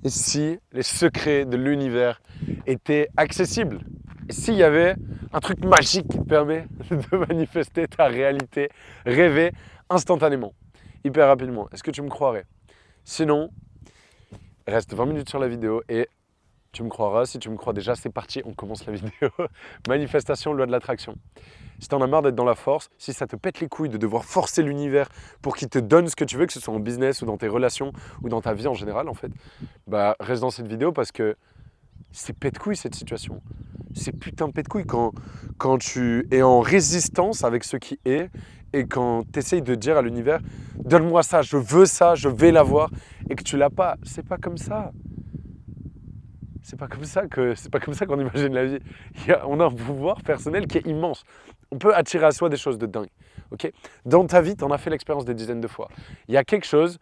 Et si les secrets de l'univers étaient accessibles? Et s'il y avait un truc magique qui te permet de manifester ta réalité rêvée instantanément, hyper rapidement, est-ce que tu me croirais? Sinon, reste 20 minutes sur la vidéo et tu me croiras. Si tu me crois déjà, c'est parti, on commence la vidéo. Manifestation, loi de l'attraction. Si t'en as marre d'être dans la force, si ça te pète les couilles de devoir forcer l'univers pour qu'il te donne ce que tu veux, que ce soit en business ou dans tes relations ou dans ta vie en général en fait, bah reste dans cette vidéo parce que c'est pète-couille cette situation. C'est putain de pète-couille quand tu es en résistance avec ce qui est et quand tu essayes de dire à l'univers donne-moi ça, je veux ça, je vais l'avoir et que tu l'as pas. C'est pas comme ça. C'est pas comme ça qu'on imagine la vie. On a un pouvoir personnel qui est immense. On peut attirer à soi des choses de dingue. Okay, dans ta vie, tu en as fait l'expérience des dizaines de fois. Il y a quelque chose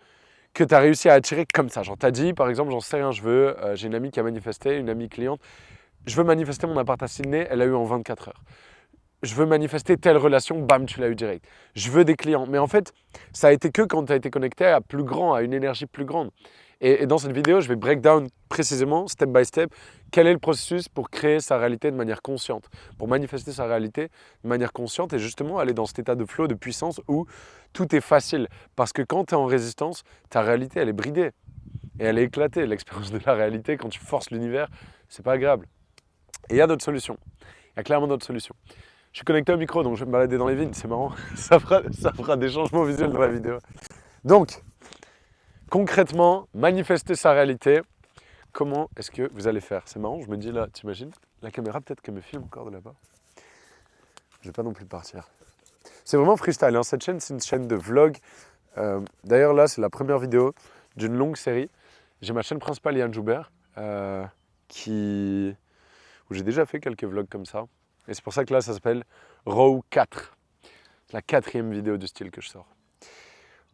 que tu as réussi à attirer comme ça. Genre, tu as dit, par exemple, j'en sais rien, j'ai une amie qui a manifesté, une amie cliente, je veux manifester mon appart à Sydney, elle l'a eu en 24 heures. Je veux manifester telle relation, bam, tu l'as eu direct. Je veux des clients. Mais en fait, ça a été que quand tu as été connecté à plus grand, à une énergie plus grande. Et dans cette vidéo, je vais break down précisément, step by step, quel est le processus pour créer sa réalité de manière consciente, pour manifester sa réalité de manière consciente et justement aller dans cet état de flow, de puissance où tout est facile. Parce que quand tu es en résistance, ta réalité, elle est bridée et elle est éclatée. L'expérience de la réalité, quand tu forces l'univers, c'est pas agréable. Et il y a d'autres solutions. Il y a clairement d'autres solutions. Je suis connecté au micro, donc je vais me balader dans les vignes, c'est marrant. Ça fera des changements visuels dans la vidéo. Donc, concrètement, manifester sa réalité, comment est-ce que vous allez faire? C'est marrant, je me dis là, t'imagines? La caméra peut-être qu'elle me filme encore de là-bas. Je vais pas non plus partir. C'est vraiment freestyle, hein. Cette chaîne, c'est une chaîne de vlog. D'ailleurs là, c'est la première vidéo d'une longue série. J'ai ma chaîne principale, Yann Joubert, où j'ai déjà fait quelques vlogs comme ça. Et c'est pour ça que là, ça s'appelle Row 4. C'est la 4e vidéo du style que je sors.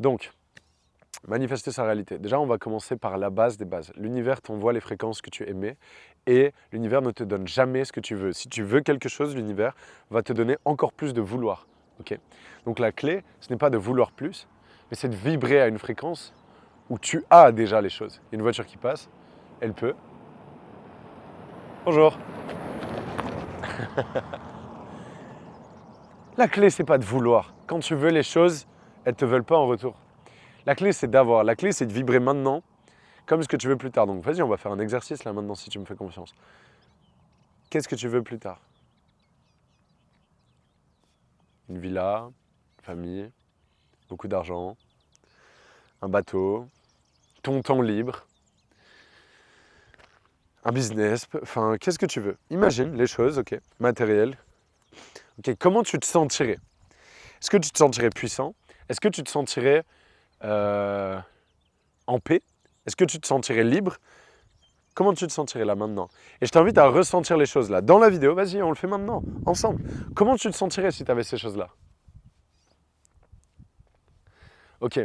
Donc, manifester sa réalité. Déjà, on va commencer par la base des bases. L'univers t'envoie les fréquences que tu émets et l'univers ne te donne jamais ce que tu veux. Si tu veux quelque chose, l'univers va te donner encore plus de vouloir. Okay, donc la clé, ce n'est pas de vouloir plus, mais c'est de vibrer à une fréquence où tu as déjà les choses. Il y a une voiture qui passe, elle peut. Bonjour. La clé, c'est pas de vouloir. Quand tu veux les choses, elles ne te veulent pas en retour. La clé, c'est d'avoir. La clé, c'est de vibrer maintenant comme ce que tu veux plus tard. Donc vas-y, on va faire un exercice là maintenant si tu me fais confiance. Qu'est-ce que tu veux plus tard? Une villa, une famille, beaucoup d'argent, un bateau, ton temps libre, un business, enfin, qu'est-ce que tu veux? Imagine les choses, ok, matérielles. Ok, comment tu te sentirais? Est-ce que tu te sentirais puissant? Est-ce que tu te sentirais en paix? Est-ce que tu te sentirais libre? Comment tu te sentirais là maintenant? Et je t'invite à ressentir les choses là. Dans la vidéo, vas-y, on le fait maintenant, ensemble. Comment tu te sentirais si tu avais ces choses-là? Ok.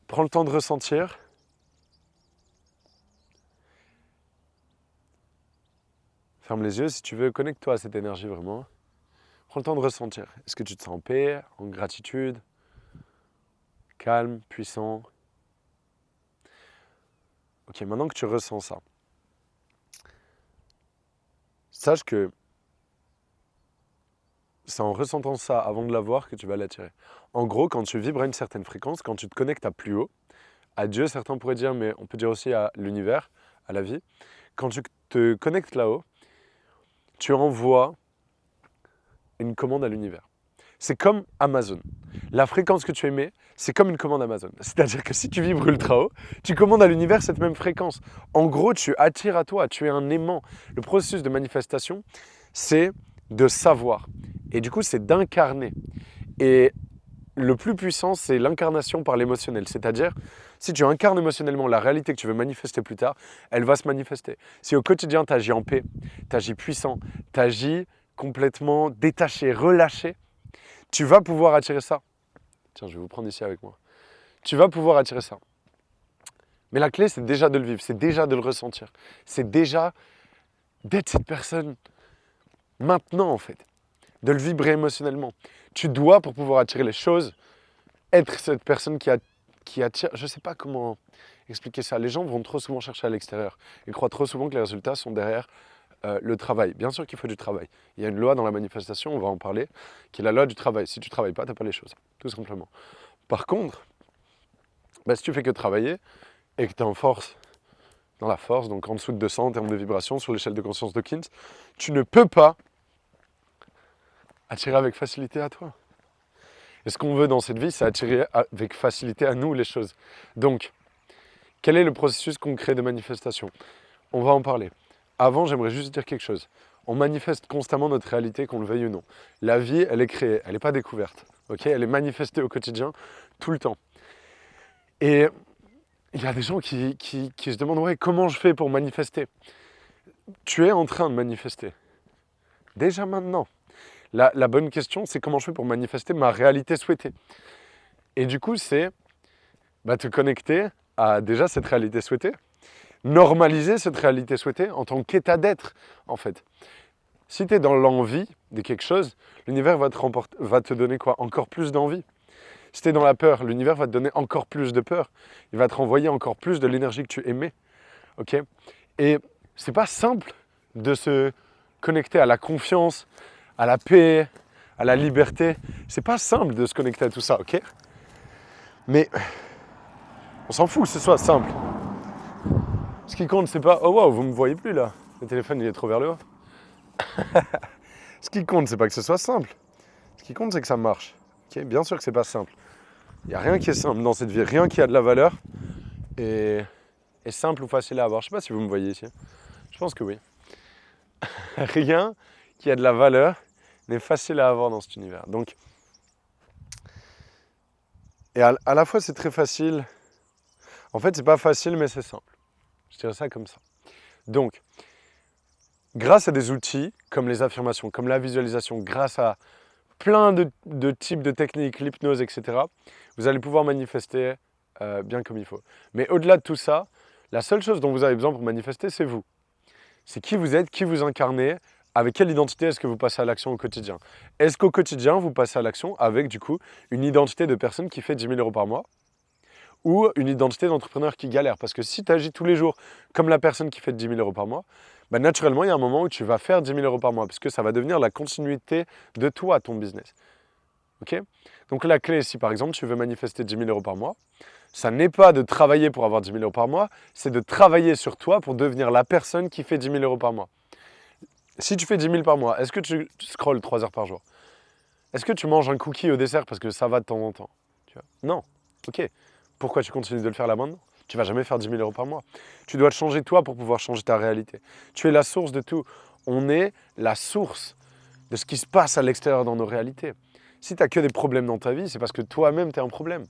Prends le temps de ressentir. Ferme les yeux si tu veux, connecte-toi à cette énergie vraiment. Prends le temps de ressentir. Est-ce que tu te sens en paix, en gratitude, calme, puissant? Ok, maintenant que tu ressens ça, sache que c'est en ressentant ça avant de l'avoir que tu vas l'attirer. En gros, quand tu vibres à une certaine fréquence, quand tu te connectes à plus haut, à Dieu, certains pourraient dire, mais on peut dire aussi à l'univers, à la vie, quand tu te connectes là-haut, tu envoies une commande à l'univers. C'est comme Amazon. La fréquence que tu émets, c'est comme une commande Amazon. C'est-à-dire que si tu vibres ultra haut, tu commandes à l'univers cette même fréquence. En gros, tu attires à toi, tu es un aimant. Le processus de manifestation, c'est de savoir. Et du coup, c'est d'incarner. Et le plus puissant, c'est l'incarnation par l'émotionnel. C'est-à-dire, si tu incarnes émotionnellement la réalité que tu veux manifester plus tard, elle va se manifester. Si au quotidien, tu agis en paix, tu agis puissant, tu agis complètement détaché, relâché, tu vas pouvoir attirer ça. Tiens, je vais vous prendre ici avec moi. Tu vas pouvoir attirer ça. Mais la clé, c'est déjà de le vivre, c'est déjà de le ressentir. C'est déjà d'être cette personne maintenant, en fait. De le vibrer émotionnellement. Tu dois, pour pouvoir attirer les choses, être cette personne qui qui attire, je ne sais pas comment expliquer ça. Les gens vont trop souvent chercher à l'extérieur et croient trop souvent que les résultats sont derrière le travail. Bien sûr qu'il faut du travail. Il y a une loi dans la manifestation, on va en parler, qui est la loi du travail. Si tu ne travailles pas, tu n'as pas les choses, tout simplement. Par contre, si tu fais que travailler et que tu es en force, dans la force, donc en dessous de 200 en termes de vibration sur l'échelle de conscience d'Hawkins, tu ne peux pas attirer avec facilité à toi. Et ce qu'on veut dans cette vie, c'est attirer avec facilité à nous les choses. Donc, quel est le processus concret de manifestation? On va en parler. Avant, j'aimerais juste dire quelque chose. On manifeste constamment notre réalité, qu'on le veuille ou non. La vie, elle est créée, elle n'est pas découverte. Okay, elle est manifestée au quotidien, tout le temps. Et il y a des gens qui se demandent, ouais, comment je fais pour manifester? Tu es en train de manifester. Déjà maintenant. La bonne question, c'est comment je fais pour manifester ma réalité souhaitée. Et du coup, c'est te connecter à déjà cette réalité souhaitée, normaliser cette réalité souhaitée en tant qu'état d'être, en fait. Si tu es dans l'envie de quelque chose, l'univers va te donner quoi? Encore plus d'envie. Si tu es dans la peur, l'univers va te donner encore plus de peur. Il va te renvoyer encore plus de l'énergie que tu émets. Okay, et c'est pas simple de se connecter à la confiance, à la paix, à la liberté. C'est pas simple de se connecter à tout ça, ok? Mais on s'en fout que ce soit simple. Ce qui compte, c'est pas « Oh wow, vous me voyez plus là, le téléphone il est trop vers le haut. » Ce qui compte, c'est pas que ce soit simple. Ce qui compte, c'est que ça marche. Okay, bien sûr que c'est pas simple. Il n'y a rien qui est simple dans cette vie, rien qui a de la valeur est simple ou facile à avoir. Je ne sais pas si vous me voyez ici. Je pense que oui. Rien qui a de la valeur n'est facile à avoir dans cet univers. Donc, et à la fois c'est très facile. En fait, c'est pas facile, mais c'est simple. Je dirais ça comme ça. Donc, grâce à des outils comme les affirmations, comme la visualisation, grâce à plein de types de techniques, l'hypnose, etc., vous allez pouvoir manifester bien comme il faut. Mais au-delà de tout ça, la seule chose dont vous avez besoin pour manifester, c'est vous. C'est qui vous êtes, qui vous incarnez, avec quelle identité est-ce que vous passez à l'action au quotidien. Est-ce qu'au quotidien, vous passez à l'action avec, du coup, une identité de personne qui fait 10 000 € par mois ou une identité d'entrepreneur qui galère? Parce que si tu agis tous les jours comme la personne qui fait 10 000 € par mois, naturellement, il y a un moment où tu vas faire 10 000 € par mois, parce que ça va devenir la continuité de toi, ton business. Okay, donc la clé, si par exemple tu veux manifester 10 000 € par mois, ça n'est pas de travailler pour avoir 10 000 € par mois, c'est de travailler sur toi pour devenir la personne qui fait 10 000 € par mois. Si tu fais 10 000 par mois, est-ce que tu scrolles 3 heures par jour? Est-ce que tu manges un cookie au dessert parce que ça va de temps en temps? Non. Ok. Pourquoi tu continues de le faire là maintenant? Tu ne vas jamais faire 10 000 € par mois. Tu dois te changer toi pour pouvoir changer ta réalité. Tu es la source de tout. On est la source de ce qui se passe à l'extérieur dans nos réalités. Si tu n'as que des problèmes dans ta vie, c'est parce que toi-même, tu es un problème.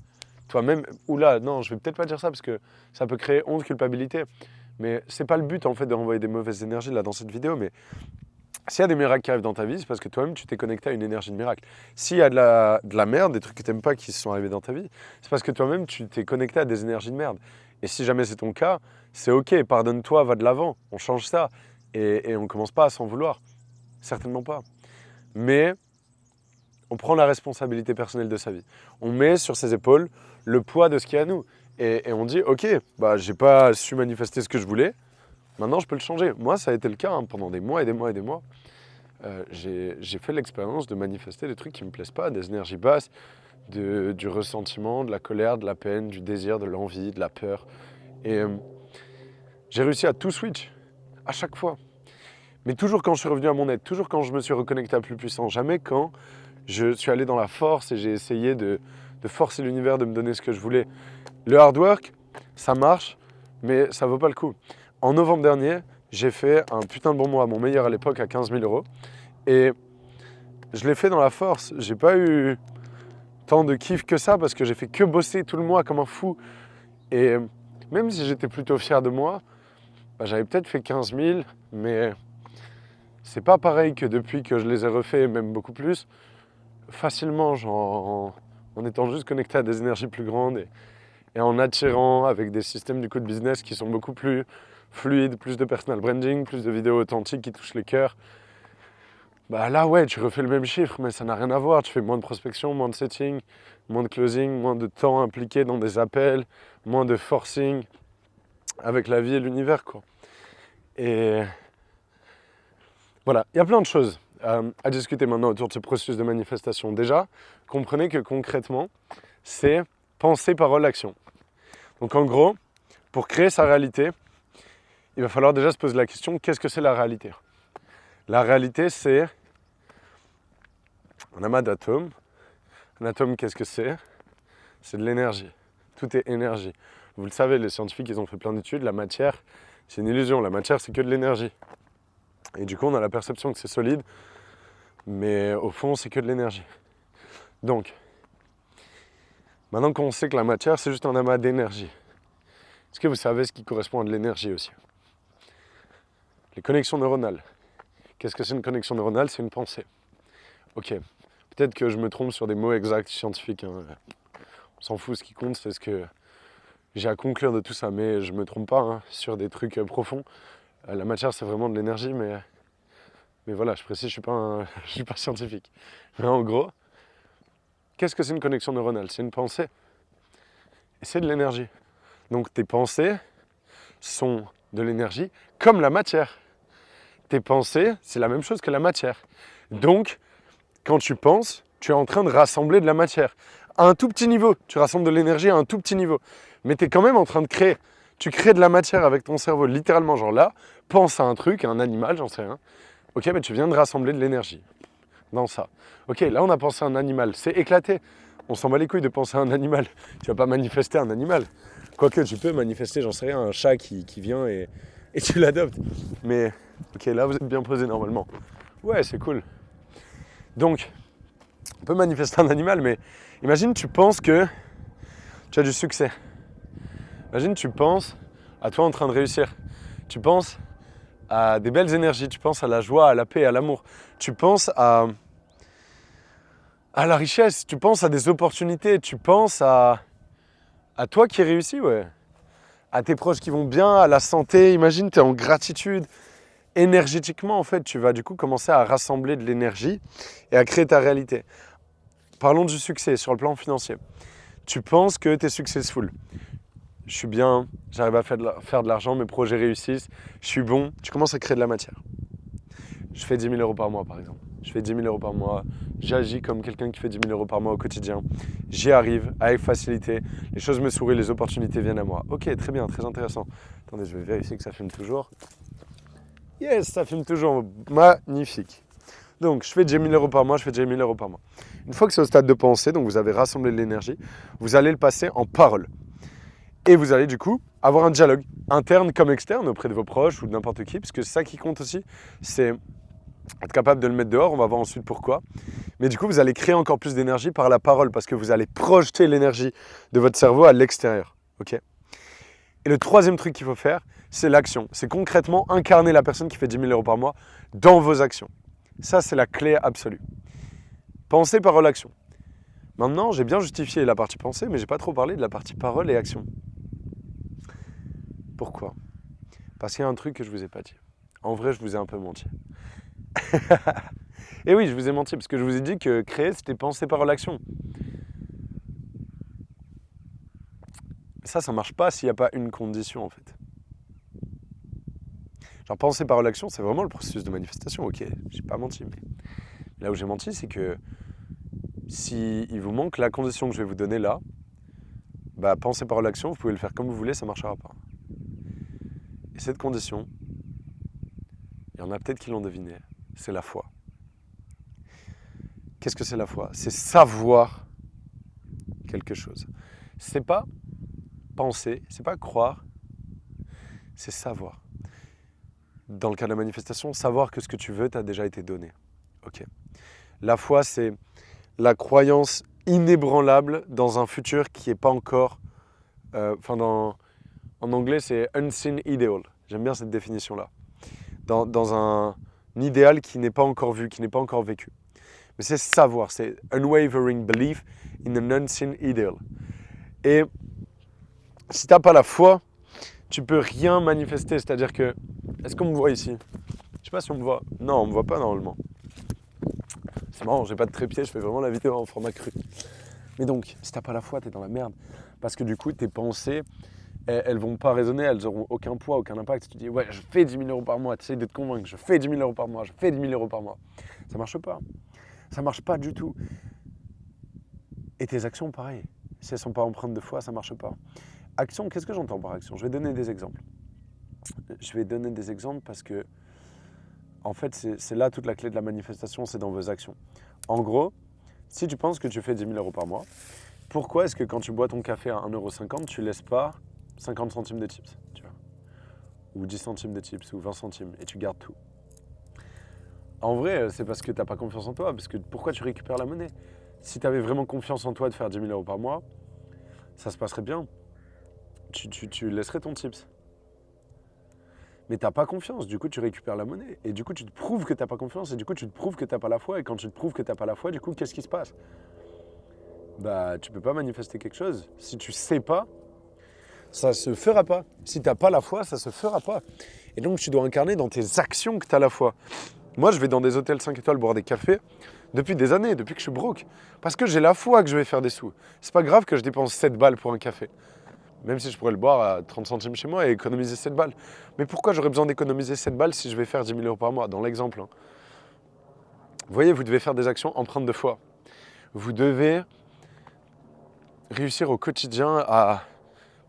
Toi-même, oula, non, je vais peut-être pas dire ça parce que ça peut créer honte, culpabilité. Mais c'est pas le but, en fait, de renvoyer des mauvaises énergies là dans cette vidéo. Mais s'il y a des miracles qui arrivent dans ta vie, c'est parce que toi-même, tu t'es connecté à une énergie de miracle. S'il y a de la merde, des trucs que tu n'aimes pas qui se sont arrivés dans ta vie, c'est parce que toi-même, tu t'es connecté à des énergies de merde. Et si jamais c'est ton cas, c'est ok, pardonne-toi, va de l'avant, on change ça. Et on ne commence pas à s'en vouloir. Certainement pas. Mais on prend la responsabilité personnelle de sa vie. On met sur ses épaules le poids de ce qui est à nous. Et on dit, ok, j'ai pas su manifester ce que je voulais, maintenant je peux le changer. Moi, ça a été le cas pendant des mois et des mois et des mois. J'ai fait l'expérience de manifester des trucs qui ne me plaisent pas, des énergies basses, du ressentiment, de la colère, de la peine, du désir, de l'envie, de la peur. Et j'ai réussi à tout switch, à chaque fois. Mais toujours quand je suis revenu à mon être, toujours quand je me suis reconnecté à plus puissant, jamais quand je suis allé dans la force et j'ai essayé de forcer l'univers de me donner ce que je voulais. Le hard work, ça marche, mais ça vaut pas le coup. En novembre dernier, j'ai fait un putain de bon mois, mon meilleur à l'époque, à 15 000 €. Et je l'ai fait dans la force. J'ai pas eu tant de kiff que ça parce que j'ai fait que bosser tout le mois comme un fou. Et même si j'étais plutôt fier de moi, j'avais peut-être fait 15 000, mais c'est pas pareil que depuis que je les ai refaits, même beaucoup plus, facilement, genre en étant juste connecté à des énergies plus grandes et en attirant avec des systèmes du coup de business qui sont beaucoup plus fluides, plus de personal branding, plus de vidéos authentiques qui touchent les cœurs, bah là ouais, tu refais le même chiffre, mais ça n'a rien à voir. Tu fais moins de prospection, moins de setting, moins de closing, moins de temps impliqué dans des appels, moins de forcing avec la vie et l'univers, quoi. Et voilà, il y a plein de choses à discuter maintenant autour de ce processus de manifestation. Déjà, comprenez que concrètement, c'est pensée, parole, action. Donc en gros, pour créer sa réalité, il va falloir déjà se poser la question, qu'est-ce que c'est la réalité ? La réalité, c'est un amas d'atomes. Un atome, qu'est-ce que c'est ? C'est de l'énergie. Tout est énergie. Vous le savez, les scientifiques, ils ont fait plein d'études. La matière, c'est une illusion. La matière, c'est que de l'énergie. Et du coup, on a la perception que c'est solide, mais au fond, c'est que de l'énergie. Donc, maintenant qu'on sait que la matière, c'est juste un amas d'énergie, est-ce que vous savez ce qui correspond à de l'énergie aussi ? Les connexions neuronales. Qu'est-ce que c'est une connexion neuronale ? C'est une pensée. Ok, peut-être que je me trompe sur des mots exacts scientifiques. On s'en fout, ce qui compte, c'est ce que j'ai à conclure de tout ça, mais je me trompe pas sur des trucs profonds. La matière, c'est vraiment de l'énergie, mais voilà, je précise, je suis pas scientifique. Mais en gros, qu'est-ce que c'est une connexion neuronale ? C'est une pensée. Et c'est de l'énergie. Donc tes pensées sont de l'énergie comme la matière. Tes pensées, c'est la même chose que la matière. Donc, quand tu penses, tu es en train de rassembler de la matière. À un tout petit niveau, tu rassembles de l'énergie à un tout petit niveau. Mais tu es quand même en train de créer. Tu crées de la matière avec ton cerveau, littéralement, genre là, pense à un truc, à un animal, j'en sais rien. Ok, mais tu viens de rassembler de l'énergie dans ça. Ok, là on a pensé à un animal, c'est éclaté. On s'en bat les couilles de penser à un animal. Tu vas pas manifester un animal. Quoique tu peux manifester, j'en sais rien, un chat qui vient et tu l'adoptes. Mais ok, là vous êtes bien posé normalement. Ouais, c'est cool. Donc, on peut manifester un animal, mais imagine tu penses que tu as du succès. Imagine tu penses à toi en train de réussir. Tu penses à des belles énergies, tu penses à la joie, à la paix, à l'amour. Tu penses à la richesse, tu penses à des opportunités, tu penses à toi qui réussis, ouais. À tes proches qui vont bien, à la santé. Imagine, tu es en gratitude. Énergétiquement, en fait, tu vas du coup commencer à rassembler de l'énergie et à créer ta réalité. Parlons du succès sur le plan financier. Tu penses que tu es successful. Je suis bien, j'arrive à faire de l'argent, mes projets réussissent, je suis bon. Tu commences à créer de la matière. Je fais 10 000 euros par mois, par exemple. Je fais 10 000 euros par mois. J'agis comme quelqu'un qui fait 10 000 euros par mois au quotidien. J'y arrive avec facilité. Les choses me sourient, les opportunités viennent à moi. Ok, très bien, très intéressant. Attendez, je vais vérifier que ça filme toujours. Yes, ça filme toujours. Magnifique. Donc, je fais 10 000 euros par mois, je fais 10 000 euros par mois. Une fois que c'est au stade de pensée, donc vous avez rassemblé de l'énergie, vous allez le passer en parole. Et vous allez du coup avoir un dialogue interne comme externe auprès de vos proches ou de n'importe qui, parce que c'est ça qui compte aussi, c'est être capable de le mettre dehors, on va voir ensuite pourquoi. Mais du coup, vous allez créer encore plus d'énergie par la parole, parce que vous allez projeter l'énergie de votre cerveau à l'extérieur. Okay ? Et le troisième truc qu'il faut faire, c'est l'action. C'est concrètement incarner la personne qui fait 10 000 euros par mois dans vos actions. Ça, c'est la clé absolue. Pensée, parole, action. Maintenant, j'ai bien justifié la partie pensée, mais je n'ai pas trop parlé de la partie parole et action. Pourquoi ? Parce qu'il y a un truc que je ne vous ai pas dit. En vrai, je vous ai un peu menti. Et oui, je vous ai menti, parce que je vous ai dit que créer, c'était penser, parole, action. Ça ne marche pas s'il n'y a pas une condition, en fait. Genre, penser, parole, action, c'est vraiment le processus de manifestation. Ok, j'ai pas menti, mais là où j'ai menti, c'est que s'il vous manque la condition que je vais vous donner là, bah, penser, parole, action, vous pouvez le faire comme vous voulez, ça ne marchera pas. Et cette condition, il y en a peut-être qui l'ont deviné, c'est la foi. Qu'est-ce que c'est la foi ? C'est savoir quelque chose. C'est pas penser, c'est pas croire, c'est savoir. Dans le cas de la manifestation, savoir que ce que tu veux t'a déjà été donné. Okay. La foi, c'est la croyance inébranlable dans un futur qui n'est pas encore... en anglais, c'est unseen ideal. J'aime bien cette définition-là. Dans un idéal qui n'est pas encore vu, qui n'est pas encore vécu. Mais c'est savoir, c'est unwavering belief in an unseen ideal. Et si tu n'as pas la foi, tu peux rien manifester. C'est-à-dire que, est-ce qu'on me voit ici ? Je ne sais pas si on me voit. Non, on ne me voit pas normalement. C'est marrant, j'ai pas de trépied, je fais vraiment la vidéo en format cru. Mais donc, si t'as pas la foi, t'es dans la merde. Parce que du coup, tes pensées, elles vont pas résonner, elles auront aucun poids, aucun impact. Si tu dis, ouais, je fais 10 000 euros par mois, tu essayes de te convaincre, je fais 10 000 euros par mois, je fais 10 000 euros par mois. Ça marche pas. Ça marche pas du tout. Et tes actions, pareil. Si elles sont pas empreintes de foi, ça marche pas. Action, qu'est-ce que j'entends par action? Je vais donner des exemples. Je vais donner des exemples parce que, en fait, c'est là toute la clé de la manifestation, c'est dans vos actions. En gros, si tu penses que tu fais 10 000 euros par mois, pourquoi est-ce que quand tu bois ton café à 1,50 €, tu laisses pas 50 centimes de tips, tu vois, ou 10 centimes de tips, ou 20 centimes, et tu gardes tout? En vrai, c'est parce que tu n'as pas confiance en toi, parce que pourquoi tu récupères la monnaie? Si tu avais vraiment confiance en toi de faire 10 000 euros par mois, ça se passerait bien. Tu laisserais ton tips. Mais tu n'as pas confiance, du coup tu récupères la monnaie. Et du coup tu te prouves que tu n'as pas confiance, et du coup tu te prouves que tu n'as pas la foi. Et quand tu te prouves que tu n'as pas la foi, du coup qu'est-ce qui se passe? Bah tu peux pas manifester quelque chose. Si tu sais pas, ça se fera pas. Si tu n'as pas la foi, ça se fera pas. Et donc tu dois incarner dans tes actions que tu as la foi. Moi je vais dans des hôtels 5 étoiles boire des cafés depuis des années, depuis que je suis broke. Parce que j'ai la foi que je vais faire des sous. C'est pas grave que je dépense 7 balles pour un café. Même si je pourrais le boire à 30 centimes chez moi et économiser 7 balles. Mais pourquoi j'aurais besoin d'économiser 7 balles si je vais faire 10 000 euros par mois? Dans l'exemple. Vous voyez, vous devez faire des actions empreintes de foi. Vous devez réussir au quotidien à,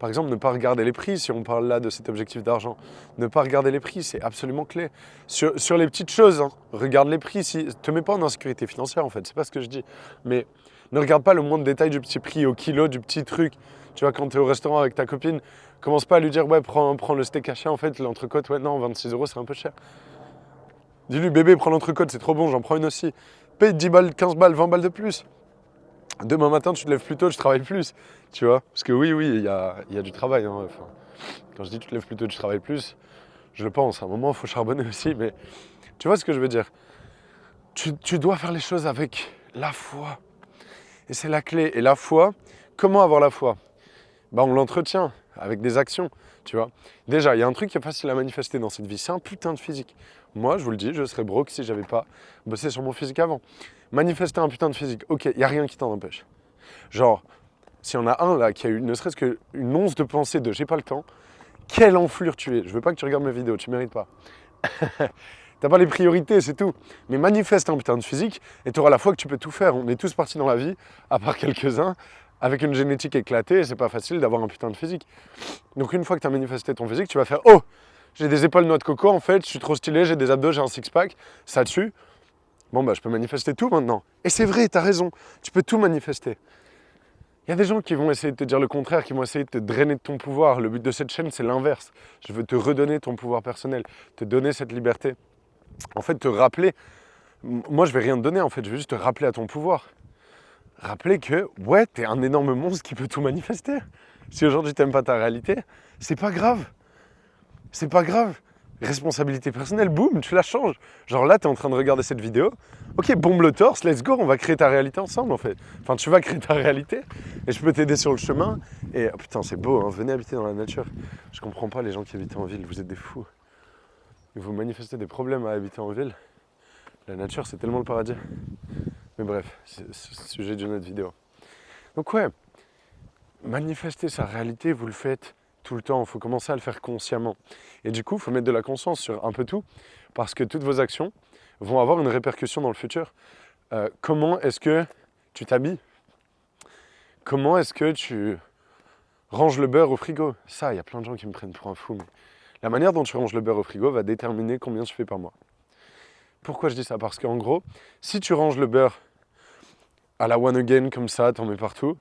par exemple, ne pas regarder les prix, si on parle là de cet objectif d'argent. Ne pas regarder les prix, c'est absolument clé. Sur les petites choses, hein, regarde les prix. Te mets pas en insécurité financière, en fait, c'est pas ce que je dis. Mais ne regarde pas le moindre détail du petit prix au kilo, du petit truc. Tu vois, quand tu es au restaurant avec ta copine, commence pas à lui dire, ouais, prends le steak haché, en fait, l'entrecôte, ouais, non, 26 €, c'est un peu cher. Dis-lui, bébé, prends l'entrecôte, c'est trop bon, j'en prends une aussi. Paye 10 balles, 15 balles, 20 balles de plus. Demain matin, tu te lèves plus tôt, tu travailles plus, tu vois. Parce que oui, il y a du travail. Hein. Enfin, quand je dis tu te lèves plus tôt, tu travailles plus, je le pense. À un moment, il faut charbonner aussi, mais tu vois ce que je veux dire. Tu dois faire les choses avec la foi. Et c'est la clé. Et la foi, comment avoir la foi? Bah, on l'entretient avec des actions, tu vois. Déjà, il y a un truc qui est facile à manifester dans cette vie, c'est un putain de physique. Moi, je vous le dis, je serais broke si j'avais pas bossé sur mon physique avant. Manifester un putain de physique, ok, il n'y a rien qui t'en empêche. Genre, s'il y en a un là qui a eu ne serait-ce qu'une once de pensée de j'ai pas le temps, quelle enflure tu es. Je veux pas que tu regardes mes vidéos, tu mérites pas. T'as pas les priorités, c'est tout. Mais manifeste un putain de physique et tu auras la foi que tu peux tout faire. On est tous partis dans la vie, à part quelques-uns, avec une génétique éclatée et c'est pas facile d'avoir un putain de physique. Donc une fois que tu as manifesté ton physique, tu vas faire « Oh, j'ai des épaules noix de coco en fait, je suis trop stylé, j'ai des abdos, j'ai un six-pack, ça tue. Bon bah je peux manifester tout maintenant. » Et c'est vrai, t'as raison, tu peux tout manifester. Il y a des gens qui vont essayer de te dire le contraire, qui vont essayer de te drainer de ton pouvoir. Le but de cette chaîne, c'est l'inverse. Je veux te redonner ton pouvoir personnel, te donner cette liberté. En fait, te rappeler, moi je vais rien te donner en fait, je vais juste te rappeler à ton pouvoir. Rappeler que, ouais, t'es un énorme monstre qui peut tout manifester. Si aujourd'hui t'aimes pas ta réalité, c'est pas grave. C'est pas grave. Responsabilité personnelle, boum, tu la changes. Genre là, t'es en train de regarder cette vidéo. Ok, bombe le torse, let's go, on va créer ta réalité ensemble en fait. Enfin, tu vas créer ta réalité et je peux t'aider sur le chemin. Et oh, putain, c'est beau, hein, venez habiter dans la nature. Je comprends pas les gens qui habitent en ville, vous êtes des fous. Vous manifestez des problèmes à habiter en ville. La nature, c'est tellement le paradis. Mais bref, c'est le sujet d'une autre vidéo. Donc ouais, manifester sa réalité, vous le faites tout le temps. Il faut commencer à le faire consciemment. Et du coup, il faut mettre de la conscience sur un peu tout, parce que toutes vos actions vont avoir une répercussion dans le futur. Comment est-ce que tu t'habilles? Comment est-ce que tu ranges le beurre au frigo? Ça, il y a plein de gens qui me prennent pour un fou. Mais la manière dont tu ranges le beurre au frigo va déterminer combien tu fais par mois. Pourquoi je dis ça? Parce qu'en gros, si tu ranges le beurre à la one again comme ça, t'en mets partout,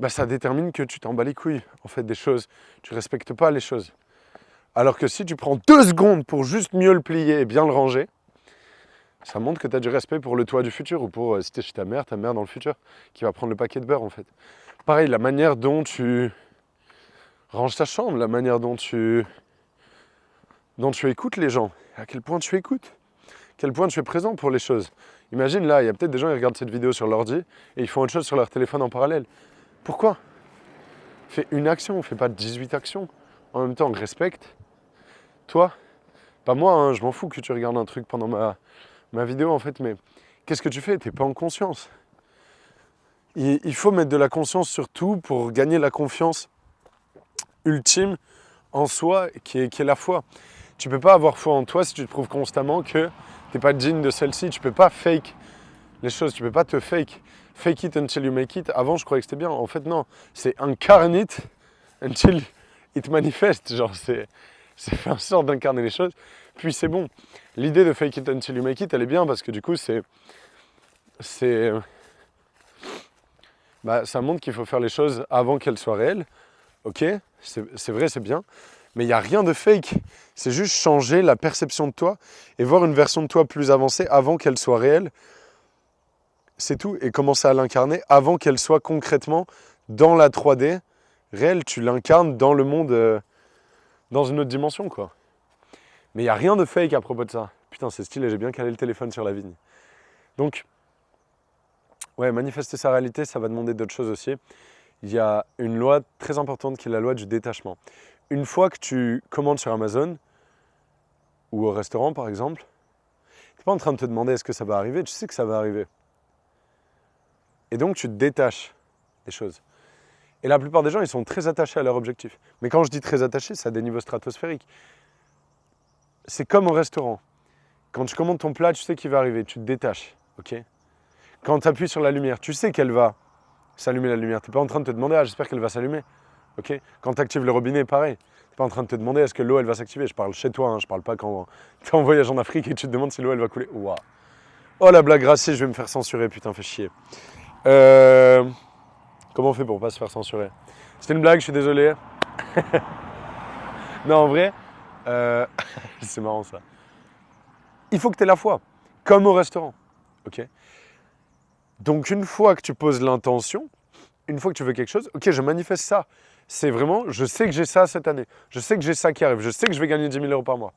bah ça détermine que tu t'en bats les couilles, en fait, des choses. Tu respectes pas les choses. Alors que si tu prends 2 secondes pour juste mieux le plier et bien le ranger, ça montre que tu as du respect pour le toi du futur ou pour, si t'es chez ta mère dans le futur, qui va prendre le paquet de beurre, en fait. Pareil, la manière dont tu ranges ta chambre, la manière dont tu écoutes les gens, à quel point tu écoutes, à quel point tu es présent pour les choses. Imagine là, il y a peut-être des gens qui regardent cette vidéo sur l'ordi et ils font autre chose sur leur téléphone en parallèle. Pourquoi? Fais une action, fais pas 18 actions. En même temps, respecte. Toi, pas moi, hein, je m'en fous que tu regardes un truc pendant ma vidéo en fait, mais qu'est-ce que tu fais? Tu n'es pas en conscience. Il faut mettre de la conscience sur tout pour gagner la confiance ultime en soi qui est la foi. Tu ne peux pas avoir foi en toi si tu te prouves constamment que tu n'es pas digne de celle-ci. Tu ne peux pas fake les choses, tu ne peux pas te fake. Fake it until you make it. Avant, je croyais que c'était bien. En fait, non. C'est incarne it until it manifeste. Genre, c'est faire en sorte d'incarner les choses. Puis c'est bon. L'idée de fake it until you make it, elle est bien parce que du coup, ça montre qu'il faut faire les choses avant qu'elles soient réelles. Ok, c'est vrai, c'est bien. Mais il n'y a rien de fake. C'est juste changer la perception de toi et voir une version de toi plus avancée avant qu'elle soit réelle. C'est tout. Et commencer à l'incarner avant qu'elle soit concrètement dans la 3D réelle. Tu l'incarnes dans le monde, dans une autre dimension, quoi. Mais il n'y a rien de fake à propos de ça. Putain, c'est stylé, j'ai bien calé le téléphone sur la vigne. Donc, ouais, manifester sa réalité, ça va demander d'autres choses aussi. Il y a une loi très importante qui est la loi du détachement. Une fois que tu commandes sur Amazon, ou au restaurant par exemple, tu n'es pas en train de te demander est-ce que ça va arriver, tu sais que ça va arriver. Et donc tu te détaches des choses. Et la plupart des gens, ils sont très attachés à leur objectif. Mais quand je dis très attachés, c'est à des niveaux stratosphériques. C'est comme au restaurant. Quand tu commandes ton plat, tu sais qu'il va arriver, tu te détaches. Okay, quand tu appuies sur la lumière, tu sais qu'elle va s'allumer la lumière. Tu n'es pas en train de te demander, j'espère qu'elle va s'allumer. Okay, quand tu actives le robinet, pareil. Tu n'es pas en train de te demander, est-ce que l'eau, elle va s'activer. Je parle chez toi, je ne parle pas quand tu es en voyage en Afrique et tu te demandes si l'eau, elle va couler. Wow. Oh la blague raciste, je vais me faire censurer, putain, fais chier. Comment on fait pour ne pas se faire censurer? C'était une blague, je suis désolé. Non, en vrai, c'est marrant ça. Il faut que tu aies la foi, comme au restaurant. Okay, donc une fois que tu poses l'intention, une fois que tu veux quelque chose, ok, je manifeste ça. C'est vraiment, je sais que j'ai ça cette année. Je sais que j'ai ça qui arrive. Je sais que je vais gagner 10 000 € par mois.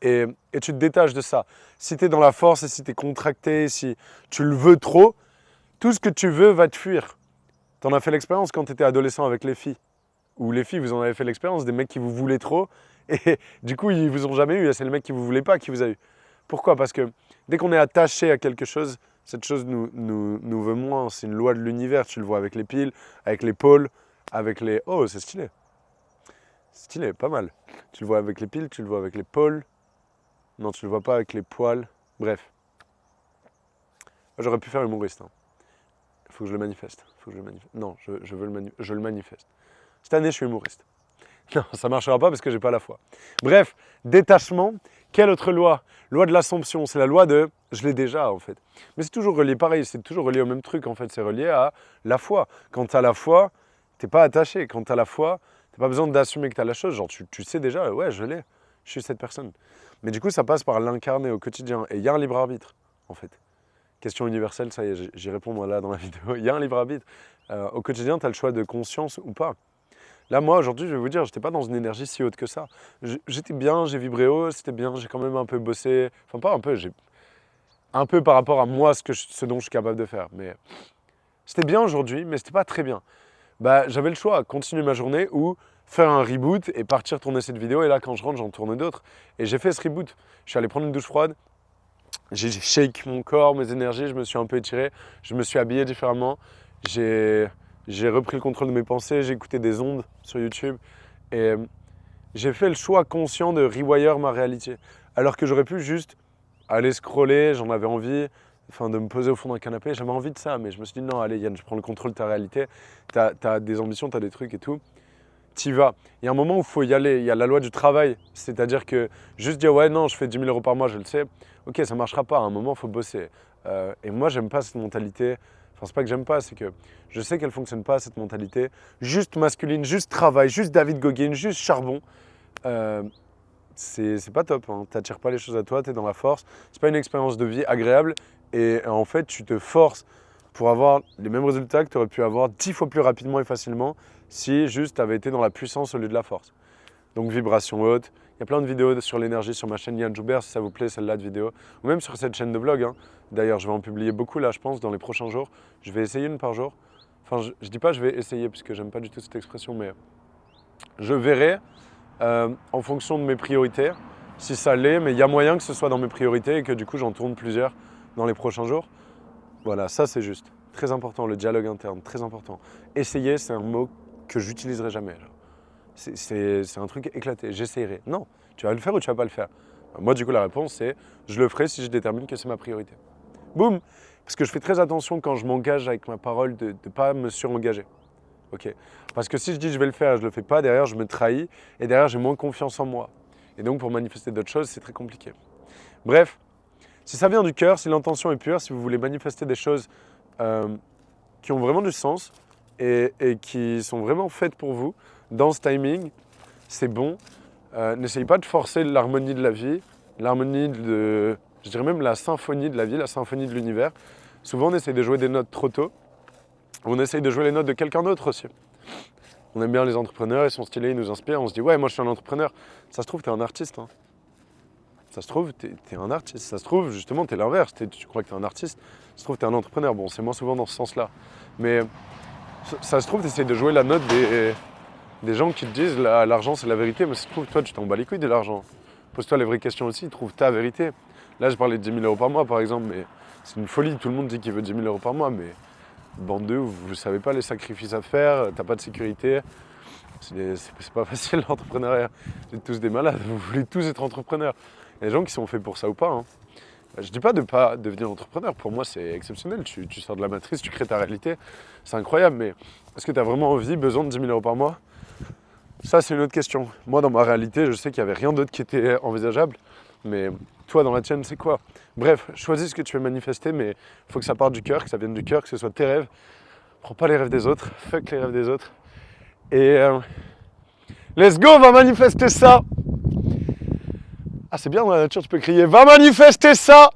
Et tu te détaches de ça. Si tu es dans la force et si tu es contracté, si tu le veux trop, tout ce que tu veux va te fuir. Tu en as fait l'expérience quand tu étais adolescent avec les filles. Ou les filles, vous en avez fait l'expérience, des mecs qui vous voulaient trop. Et du coup, ils vous ont jamais eu. Et c'est le mec qui vous voulait pas qui vous a eu. Pourquoi? Parce que dès qu'on est attaché à quelque chose, cette chose nous veut moins. C'est une loi de l'univers. Tu le vois avec les piles, avec les pôles, avec les... Oh, c'est stylé. Stylé, pas mal. Tu le vois avec les piles, tu le vois avec les pôles. Non, tu le vois pas avec les poils. Bref. J'aurais pu faire humoriste. Il faut que je le manifeste. Non, je le manifeste. Cette année, je suis humoriste. Non, ça ne marchera pas parce que je n'ai pas la foi. Bref, détachement. Quelle autre loi? Loi de l'Assomption. C'est la loi de... Je l'ai déjà, en fait. Mais c'est toujours relié pareil. C'est toujours relié au même truc, en fait. C'est relié à la foi. Quand tu as la foi, tu n'es pas attaché. Quand tu as la foi, tu n'as pas besoin d'assumer que tu as la chose. Genre, tu sais déjà, ouais, je l'ai. Je suis cette personne. Mais du coup, ça passe par l'incarner au quotidien. Et il y a un libre arbitre, en fait. Question universelle, ça y est, j'y réponds moi là dans la vidéo. Il y a un libre arbitre. Au quotidien, tu as le choix de conscience ou pas. Là, moi, aujourd'hui, je vais vous dire, je n'étais pas dans une énergie si haute que ça. J'étais bien, j'ai vibré haut, c'était bien, j'ai quand même un peu bossé. Enfin, pas un peu, j'ai un peu par rapport à moi, ce dont je suis capable de faire. Mais c'était bien aujourd'hui, mais c'était pas très bien. Bah, j'avais le choix, continuer ma journée ou faire un reboot et partir tourner cette vidéo. Et là, quand je rentre, j'en tourne d'autres. Et j'ai fait ce reboot. Je suis allé prendre une douche froide. J'ai shake mon corps, mes énergies, je me suis un peu étiré, je me suis habillé différemment, j'ai repris le contrôle de mes pensées, j'ai écouté des ondes sur YouTube et j'ai fait le choix conscient de rewire ma réalité. Alors que j'aurais pu juste aller scroller, j'en avais envie, enfin de me poser au fond d'un canapé, j'avais envie de ça, mais je me suis dit non, allez Yann, je prends le contrôle de ta réalité, t'as des ambitions, t'as des trucs et tout. T'y vas. Il y a un moment où il faut y aller. Il y a la loi du travail. C'est-à-dire que juste dire ouais, non, je fais 10 000 € par mois, je le sais. Ok, ça ne marchera pas. À un moment, il faut bosser. Et moi, j'aime pas cette mentalité. Enfin, c'est pas que j'aime pas, c'est que je sais qu'elle ne fonctionne pas, cette mentalité. Juste masculine, juste travail, juste David Goggin, juste charbon. C'est pas top. Hein. Tu n'attires pas les choses à toi, tu es dans la force. C'est pas une expérience de vie agréable. Et en fait, tu te forces pour avoir les mêmes résultats que tu aurais pu avoir 10 fois plus rapidement et facilement si juste tu avais été dans la puissance au lieu de la force. Donc vibration haute. Il y a plein de vidéos sur l'énergie sur ma chaîne Yann Joubert, si ça vous plaît, celle-là de vidéo. Ou même sur cette chaîne de vlog. Hein. D'ailleurs, je vais en publier beaucoup là, je pense, dans les prochains jours. Je vais essayer une par jour. Enfin, je dis pas je vais essayer, puisque j'aime pas du tout cette expression, mais je verrai en fonction de mes priorités si ça l'est, mais il y a moyen que ce soit dans mes priorités et que du coup j'en tourne plusieurs dans les prochains jours. Voilà, ça c'est juste. Très important, le dialogue interne, très important. Essayer, c'est un mot que j'utiliserai jamais. C'est un truc éclaté, j'essayerai. Non, tu vas le faire ou tu vas pas le faire. Moi, du coup, la réponse, c'est je le ferai si je détermine que c'est ma priorité. Boum. Parce que je fais très attention quand je m'engage avec ma parole de ne pas me surengager. Ok. Parce que si je dis je vais le faire et je le fais pas, derrière, je me trahis et derrière, j'ai moins confiance en moi. Et donc, pour manifester d'autres choses, c'est très compliqué. Bref, si ça vient du cœur, si l'intention est pure, si vous voulez manifester des choses qui ont vraiment du sens et qui sont vraiment faites pour vous, dans ce timing, c'est bon. N'essayez pas de forcer l'harmonie de la vie, l'harmonie de, je dirais même la symphonie de la vie, la symphonie de l'univers. Souvent, on essaye de jouer des notes trop tôt. On essaye de jouer les notes de quelqu'un d'autre aussi. On aime bien les entrepreneurs, ils sont stylés, ils nous inspirent. On se dit, ouais, moi je suis un entrepreneur. Ça se trouve, t'es un artiste. Hein. Ça se trouve, t'es un artiste. Ça se trouve, justement, t'es l'inverse. Tu crois que t'es un artiste. Ça se trouve, t'es un entrepreneur. Bon, c'est moins souvent dans ce sens-là. Mais ça se trouve, t'essayes de jouer la note des gens qui te disent l'argent c'est la vérité, mais ça se trouve, toi tu t'en bats les couilles de l'argent. Pose-toi les vraies questions aussi, trouve ta vérité. Là, je parlais de 10 000 euros par mois par exemple, mais c'est une folie. Tout le monde dit qu'il veut 10 000 euros par mois, mais bande d'eux, vous ne savez pas les sacrifices à faire, t'as pas de sécurité. C'est pas facile l'entrepreneuriat. Vous êtes tous des malades, vous voulez tous être entrepreneurs. Il y a des gens qui sont faits pour ça ou pas. Hein. Je dis pas de pas devenir entrepreneur, pour moi c'est exceptionnel. Tu sors de la matrice, tu crées ta réalité, c'est incroyable, mais est-ce que tu as vraiment envie, besoin de 10 000 euros par mois ? Ça, c'est une autre question. Moi, dans ma réalité, je sais qu'il n'y avait rien d'autre qui était envisageable. Mais toi, dans la tienne, c'est quoi ? Bref, choisis ce que tu veux manifester, mais il faut que ça parte du cœur, que ça vienne du cœur, que ce soit tes rêves. Prends pas les rêves des autres, fuck les rêves des autres. Et let's go, va manifester ça ! Ah, c'est bien dans la nature, tu peux crier « Va manifester ça !»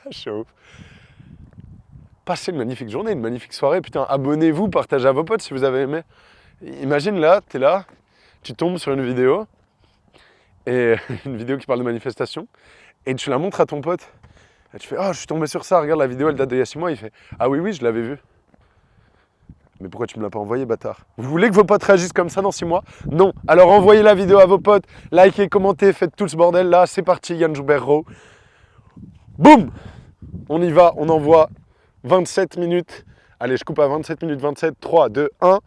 Chaud. Passez une magnifique journée, une magnifique soirée. Putain, abonnez-vous, partagez à vos potes si vous avez aimé. Imagine là, t'es là, tu tombes sur une vidéo, et une vidéo qui parle de manifestation, et tu la montres à ton pote. Et tu fais « Oh, je suis tombé sur ça, regarde la vidéo, elle date d'il y a 6 mois. » Il fait « Ah oui, oui, je l'avais vue. » Mais pourquoi tu me l'as pas envoyé, bâtard ? Vous voulez que vos potes réagissent comme ça dans 6 mois ? Non. Alors envoyez la vidéo à vos potes, likez, commentez, faites tout ce bordel là. C'est parti, Yann Joubert-Rowe. Boum ! On y va, on envoie 27 minutes. Allez, je coupe à 27 minutes 27. 3, 2, 1.